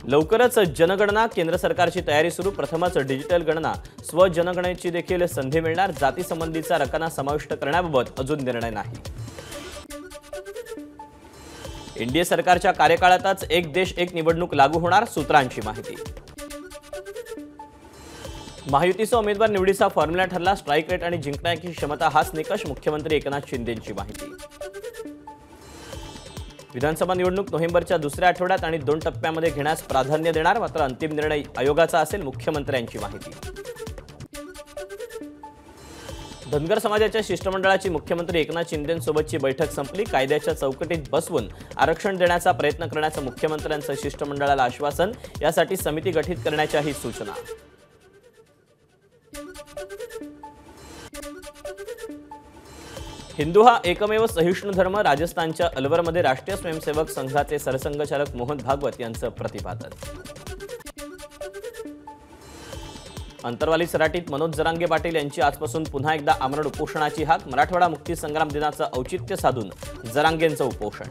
लवकरच जनगणना, केंद्र सरकारची तयारी सुरू। प्रथमच डिजिटल गणना, स्वजनगणनेची देखील संधी मिळणार। जाती संबंधीचा रकाना समाविष्ट करण्याबाबत अजून निर्णय नाही। एनडीए सरकारच्या कार्यकाळातच एक देश एक निवडणूक लागू होणार, सूत्रांची माहिती। महायुतीचा उमेदवार निवडीचा फॉर्म्युला ठरला। स्ट्राईक रेट आणि जिंकण्याची क्षमता हाच निकष, मुख्यमंत्री एकनाथ शिंदेंची माहिती। विधानसभा निवडणूक नोव्हेंबरच्या दुसऱ्या आठवड्यात आणि 2 टप्प्यामध्ये घेण्यास प्राधान्य देणार, मात्र अंतिम निर्णय आयोगाचा असेल, मुख्यमंत्र्यांची माहिती। धनगर समाजाच्या शिष्टमंडळाची मुख्यमंत्री एकनाथ शिंदेंसोबतची बैठक संपली। कायद्याच्या चौकटीत बसवून आरक्षण देण्याचा प्रयत्न करण्याचं मुख्यमंत्र्यांचं शिष्टमंडळाला आश्वासन। यासाठी समिती गठीत करण्याच्याही सूचना। हिंदू हा एकमेव सहिष्णू धर्म, राजस्थानच्या अलवरमध्ये राष्ट्रीय स्वयंसेवक संघाचे सरसंघचालक मोहन भागवत यांचं प्रतिपादन। अंतरवाली सराटीत मनोज जरांगे पाटील यांची आजपासून पुन्हा एकदा आमरण उपोषणाची हाक। मराठवाडा मुक्ती संग्राम दिनाचं औचित्य साधून जरांगेंचं उपोषण।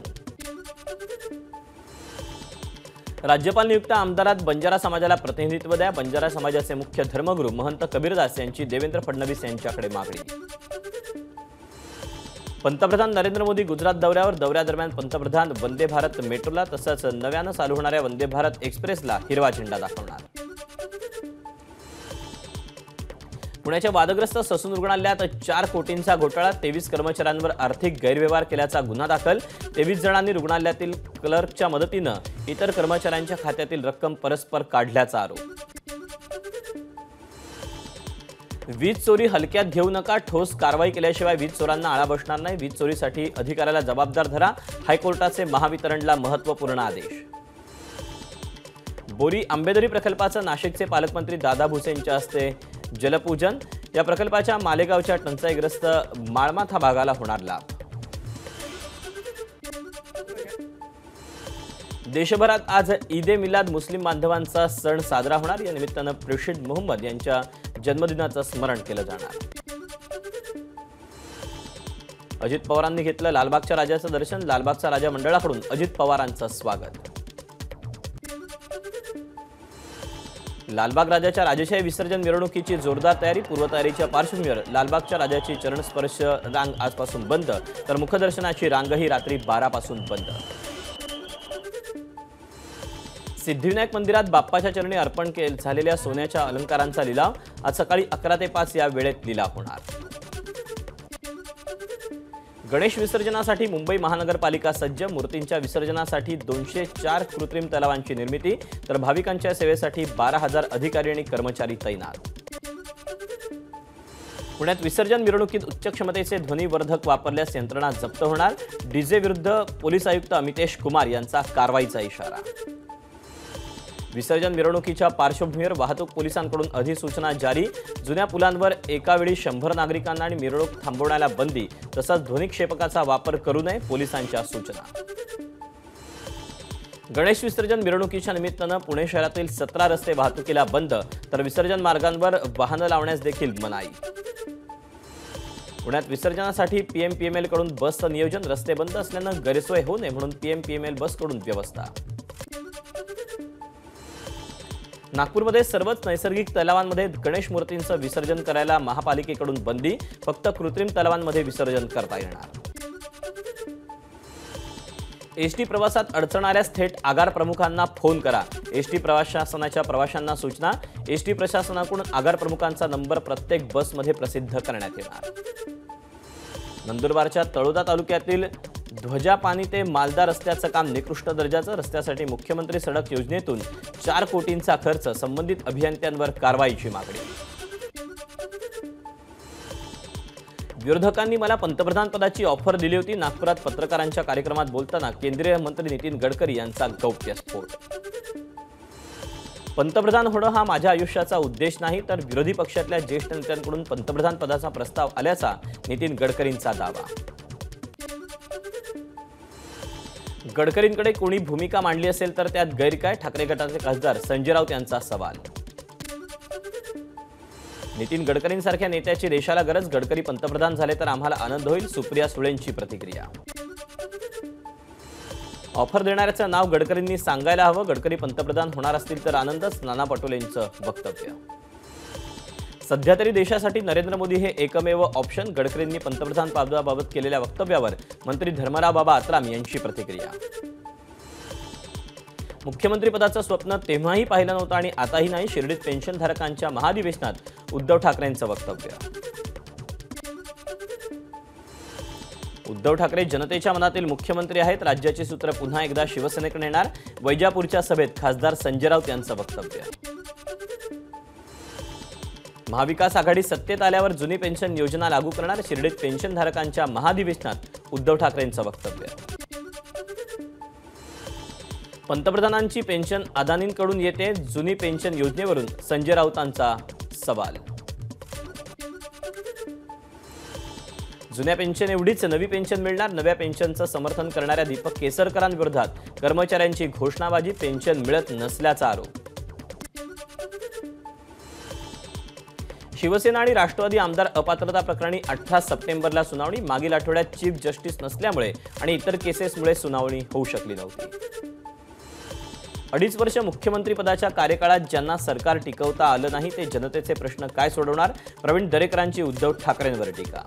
राज्यपाल नियुक्त आमदारात बंजारा समाजाला प्रतिनिधित्व द्या, बंजारा समाजाचे मुख्य धर्मगुरू महंत कबीरदास यांची देवेंद्र फडणवीस यांच्याकडे मागणी। पंतप्रधान नरेंद्र मोदी गुजरात दौऱ्यादरम्यान पंतप्रधान वंदे भारत मेट्रोला तसंच नव्यानं चालू होणाऱ्या वंदे भारत एक्सप्रेसला हिरवा झेंडा दाखवणार। पुण्याच्या वादग्रस्त ससून रुग्णालयात 4 कोटींचा घोटाळा, 23 कर्मचाऱ्यांवर आर्थिक गैरव्यवहार केल्याचा गुन्हा दाखल। 23 जणांनी रुग्णालयातील क्लर्कच्या मदतीनं इतर कर्मचाऱ्यांच्या खात्यातील रक्कम परस्पर काढल्याचा आरोप। वीज चोरी हलक्यात घेऊ नका, ठोस कारवाई केल्याशिवाय वीज चोरांना आळा बसणार नाही। वीज चोरीसाठी अधिकाऱ्याला जबाबदार धरा, हायकोर्टाचे महावितरणला महत्त्वपूर्ण आदेश। बोरी आंबेदरी प्रकल्पाचं नाशिकचे पालकमंत्री दादा भुसे यांच्या हस्ते जलपूजन। या प्रकल्पाच्या मालेगावच्या टंचाईग्रस्त माळमाथा भागाला होणार लाभ। देशभरात आज ईद-ए मिलाद मुस्लिम बांधवांचा सण साजरा होणार। या निमित्तानं प्रेषित मोहम्मद यांच्या जन्मदिनाचं स्मरण केलं जाणार। अजित पवारांनी घेतलं लालबागच्या राजाचं दर्शन, लालबागचा राजा मंडळाकडून अजित पवारांचं स्वागत। लालबाग राजाच्या राजेशाही विसर्जन मिरवणुकीची जोरदार तयारी, पूर्वतयारीच्या पार्श्वभूमीवर लालबागच्या राजाची चरणस्पर्श रांग आजपासून बंद, तर मुखदर्शनाची रांगही रात्री 12 पासून बंद। सिद्धिविनायक मंदिरात बाप्पाच्या चरणी अर्पण झालेल्या सोन्याच्या अलंकारांचा लिलाव आज सकाळी 11 ते 5 या वेळेत लिलाव होणार। गणेश विसर्जनासाठी मुंबई महानगरपालिका सज्ज, मूर्तींच्या विसर्जनासाठी 204 कृत्रिम तलावांची निर्मिती, तर भाविकांच्या सेवेसाठी 12,000 अधिकारी आणि कर्मचारी तैनात। पुण्यात विसर्जन मिरवणुकीत उच्च क्षमतेचे ध्वनिवर्धक वापरल्यास यंत्रणा जप्त होणार, डीजे विरुद्ध पोलीस आयुक्त अमितेश कुमार यांचा कारवाईचा इशारा। विसर्जन मिरवणुकीच्या पार्श्वभूमीवर वाहतूक पोलिसांकडून अधिसूचना जारी, जुन्या पुलांवर एकावेळी 100 नागरिकांना आणि मिरवणूक थांबवण्याला बंदी, तसंच ध्वनिक्षेपकाचा वापर करू नये, पोलिसांच्या सूचना। गणेश विसर्जन मिरवणुकीच्या निमित्तानं पुणे शहरातील 17 रस्ते वाहतुकीला बंद, तर विसर्जन मार्गांवर वाहनं लावण्यास देखील मनाई। पुण्यात विसर्जनासाठी पीएमपीएमएल कडून बसचं नियोजन, रस्ते बंद असल्यानं गैरसोय होऊ नये म्हणून पीएमपीएमएल बसकडून व्यवस्था। नागपूरमध्ये सर्वच नैसर्गिक तलावांमध्ये गणेश मूर्तींचं विसर्जन करायला महापालिकेकडून बंदी, फक्त कृत्रिम तलावांमध्ये विसर्जन करता येणार। एसटी प्रवासात अडचणाऱ्यास थेट आगार प्रमुखांना फोन करा, एसटी प्रशासनाच्या प्रवाशांना सूचना। एसटी प्रशासनाकडून आगार प्रमुखांचा नंबर प्रत्येक बसमध्ये प्रसिद्ध करण्यात येणार। नंदुरबारच्या तळोदा तालुक्यातील ध्वजापानी ते मालदा रस्त्याचं काम निकृष्ट दर्जाचं, रस्त्यासाठी मुख्यमंत्री सडक योजनेतून 4 कोटींचा खर्च, संबंधित अभियंत्यांवर कारवाईची मागणी। विरोधकांनी मला पंतप्रधान पदाची ऑफर दिली होती, नागपुरात पत्रकारांच्या कार्यक्रमात बोलताना केंद्रीय मंत्री नितीन गडकरी यांचा गौप्यस्फोट। पंतप्रधान होणं हा माझ्या आयुष्याचा उद्देश नाही, तर विरोधी पक्षातल्या ज्येष्ठ नेत्यांकडून पंतप्रधान पदाचा प्रस्ताव आल्याचा नितीन गडकरींचा दावा। गडकरींकडे कोणी भूमिका मांडली असेल तर त्यात गैर काय, ठाकरे गटाचे खासदार संजय राऊत यांचा सवाल। नितीन गडकरींसारख्या नेत्याची देशाला गरज, गडकरी पंतप्रधान झाले तर आम्हाला आनंद होईल, सुप्रिया सुळेंची प्रतिक्रिया। ऑफर देणाऱ्याचं नाव गडकरींनी सांगायला हवं. गडकरी पंतप्रधान होणार असतील तर आनंदच, नाना पटोलेंचं वक्तव्य. सध्या तरी देशासाठी नरेंद्र मोदी हे एकमेव ऑप्शन. गडकरींनी पंतप्रधान पदाबाबत केलेल्या वक्तव्यावर मंत्री धर्मराव बाबा आत्राम यांची प्रतिक्रिया. मुख्यमंत्री पदाचं स्वप्न तेव्हाही पाहिलं नव्हतं आणि आताही नाही. शिर्डीत पेन्शनधारकांच्या महाधिवेशनात उद्धव ठाकरेंचं वक्तव्य. उद्धव ठाकरे जनतेच्या मनातील मुख्यमंत्री आहेत. राज्याची सूत्र पुन्हा एकदा शिवसेनेकडे येणार. वैजापूरच्या सभेत खासदार संजय राऊत यांचं वक्तव्य. महाविकास आघाडी सत्तेत आल्यावर जुनी पेन्शन योजना लागू करणार. शिर्डीत पेन्शनधारकांच्या महाधिवेशनात उद्धव ठाकरेंचं वक्तव्य. पंतप्रधानांची पेन्शन अदानींकडून येते. जुनी पेन्शन योजनेवरून संजय राऊतांचा सवाल. जुन्या पेन्शन एवढीच नवी पेन्शन मिळणार. नव्या पेन्शनचं समर्थन करणाऱ्या दीपक केसरकरांविरोधात कर्मचाऱ्यांची घोषणाबाजी. पेन्शन मिळत नसल्याचा आरोप. शिवसेना आणि राष्ट्रवादी आमदार अपात्रता प्रकरणी 18 सप्टेंबरला सुनावणी. मागील आठवड्यात चीफ जस्टिस नसल्यामुळे आणि इतर केसेसमुळे सुनावणी होऊ शकली नव्हती. 2.5 वर्ष मुख्यमंत्री पदाच्या कार्यकाळात ज्यांना सरकार टिकवता आलं नाही ते जनतेचे प्रश्न काय सोडवणार. प्रवीण दरेकरांची उद्धव ठाकरेंवर टीका.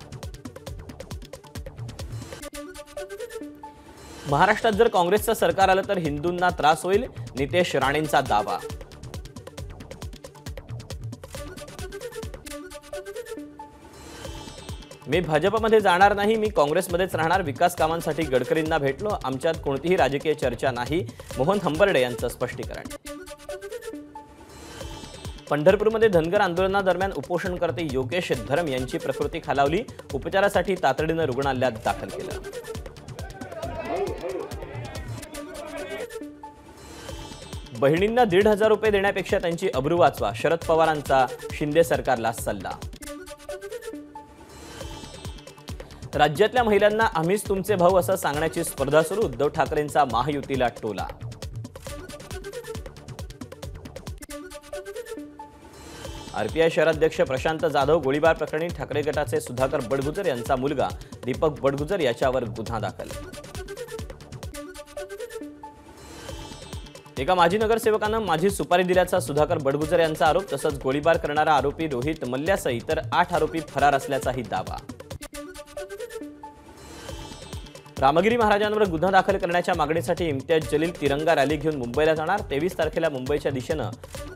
महाराष्ट्रात जर काँग्रेसचं सरकार आलं तर हिंदूंना त्रास होईल. नितेश राणेंचा दावा. मी भाजपमध्ये जाणार नाही. मी काँग्रेसमध्येच राहणार. विकास कामांसाठी गडकरींना भेटलो. आमच्यात कोणतीही राजकीय चर्चा नाही. मोहन हंबर्डे यांचं स्पष्टीकरण. पंढरपूरमध्ये धनगर आंदोलनादरम्यान उपोषणकर्ते योगेश धरम यांची प्रकृती खालावली. उपचारासाठी तातडीनं रुग्णालयात दाखल केलं. बहिणींना 1,500 रुपये देण्यापेक्षा त्यांची अब्रू वाचवा. शरद पवारांचा शिंदे सरकारला सल्ला. राज्यातल्या महिलांना आम्हीच तुमचे भाऊ असं सांगण्याची स्पर्धा सुरू. उद्धव ठाकरेंचा महायुतीला टोला. आरपीआय शहराध्यक्ष प्रशांत जाधव गोळीबार प्रकरणी ठाकरे गटाचे सुधाकर बडगुजर यांचा मुलगा दीपक बडगुजर याच्यावर गुन्हा दाखल. एका माजी नगरसेवकानं माझी सुपारी दिल्याचा सुधाकर बडगुजर यांचा आरोप. तसंच गोळीबार करणारा आरोपी रोहित मल्ल्यासह इतर 8 आरोपी फरार असल्याचाही दावा. रामगिरी महाराजांवर गुन्हा दाखल करण्याच्या मागणीसाठी इम्तियाज जलील तिरंगा रॅली घेऊन मुंबईला जाणार. 23 तारखेला मुंबईच्या दिशेनं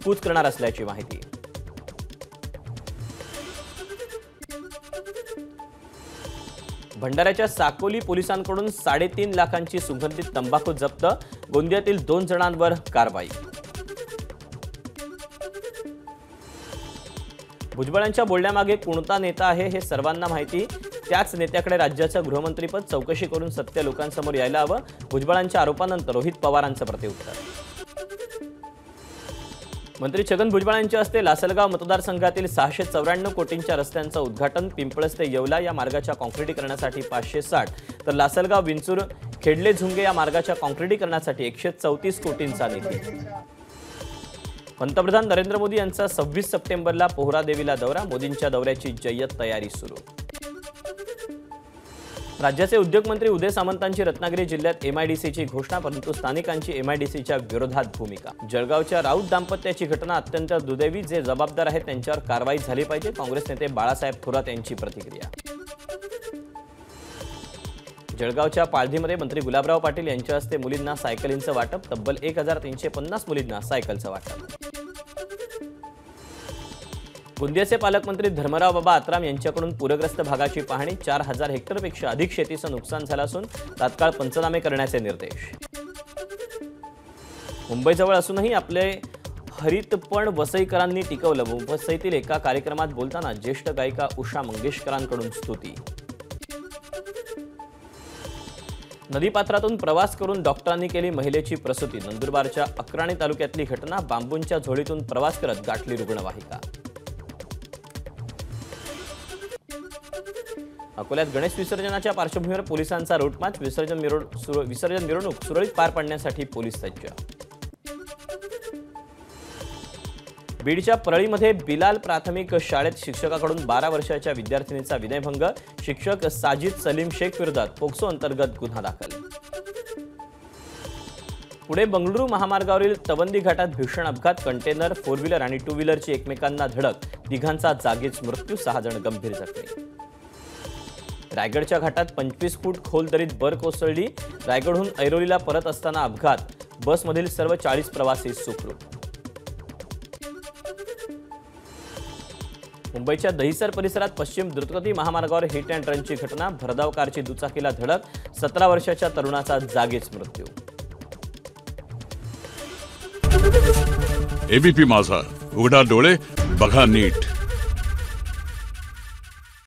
कूच करणार असल्याची माहिती. भंडाऱ्याच्या साकोली पोलिसांकडून 3.5 लाखांची सुगंधित तंबाखू जप्त. गोंदियातील 2 जणांवर कारवाई. भुजबळांच्या बोलण्यामागे कोणता नेता आहे हे सर्वांना माहिती. त्याच नेत्याकडे राज्याचं गृहमंत्रीपद. चौकशी करून सत्य लोकांसमोर यायला हवं. भुजबळांच्या आरोपानंतर रोहित पवारांचं प्रत्युत्तर. मंत्री छगन भुजबळांच्या हस्ते लासलगाव मतदारसंघातील 694 कोटींच्या रस्त्यांचं उद्घाटन. पिंपळस ते येवला या मार्गाच्या काँक्रिटीकरणासाठी 560 तर लासलगाव विंचूर खेडले झुंगे या मार्गाच्या काँक्रिटीकरणासाठी 134 कोटींचा निधी. पंतप्रधान नरेंद्र मोदी यांचा 26 सप्टेंबरला पोहरादेवीला दौरा. मोदींच्या दौऱ्याची जय्यत तयारी सुरू. राज्याचे उद्योगमंत्री उदय सामंतांची रत्नागिरी जिल्ह्यात एमआयडीसीची घोषणा. परंतु स्थानिकांची एमआयडीसीच्या विरोधात भूमिका. जळगावच्या राऊत दाम्पत्याची घटना अत्यंत दुर्दैवी. जे जबाबदार आहेत त्यांच्यावर कारवाई झाली पाहिजे. काँग्रेस नेते बाळासाहेब थोरात यांची प्रतिक्रिया. जळगावच्या पाळधीमध्ये मंत्री गुलाबराव पाटील यांच्या हस्ते मुलींना सायकलींचं वाटप. तब्बल 1350 मुलींना सायकलचं वाटप. गोंदियाचे पालकमंत्री धर्मराव बाबा आत्राम यांच्याकडून पूरग्रस्त भागाची पाहणी. 4000 हेक्टरपेक्षा अधिक शेतीचं नुकसान झालं असून तात्काळ पंचनामे करण्याचे निर्देश. मुंबईजवळ असूनही आपले हरितपण वसईकरांनी टिकवलं. वसईतील एका कार्यक्रमात बोलताना ज्येष्ठ गायिका उषा मंगेशकरांकडून स्तुती. नदीपात्रातून प्रवास करून डॉक्टरांनी केली महिलेची प्रसूती. नंदुरबारच्या अक्राणी तालुक्यातली घटना. बांबूंच्या झोळीतून प्रवास करत गाठली रुग्णवाहिका. अकोल्यात गणेश विसर्जनाच्या पार्श्वभूमीवर पोलिसांचा रूटमार्च. विसर्जन मिरवणूक सुरळीत पार पाडण्यासाठी पोलीस सज्ज. बीडच्या परळीमध्ये बिलाल प्राथमिक शाळेत शिक्षकाकडून 12 वर्षाच्या विद्यार्थिनीचा विनयभंग. शिक्षक साजिद सलीम शेख विरोधात पोक्सो अंतर्गत गुन्हा दाखल. पुणे बंगळुरू महामार्गावरील तवंदी घाटात भीषण अपघात. कंटेनर, 4 व्हीलर आणि 2 व्हीलरची एकमेकांना धडक. तिघांचा जागीच मृत्यू, 6 जण गंभीर जखमी. रायगडच्या घाटात 25 फूट खोल दरीत बर कोसळली. रायगडहून ऐरोलीला परत असताना अपघात. बसमधील सर्व 40 प्रवासी सुखरूप. मुंबईच्या दहिसर परिसरात पश्चिम द्रुतगती महामार्गावर हिट अँड रनची घटना. भरधाव कारची दुचाकीला धडक. 17 वर्षाच्या तरुणाचा जागीच मृत्यू. एबीपी माझा, उघडा डोळे बघा नीट.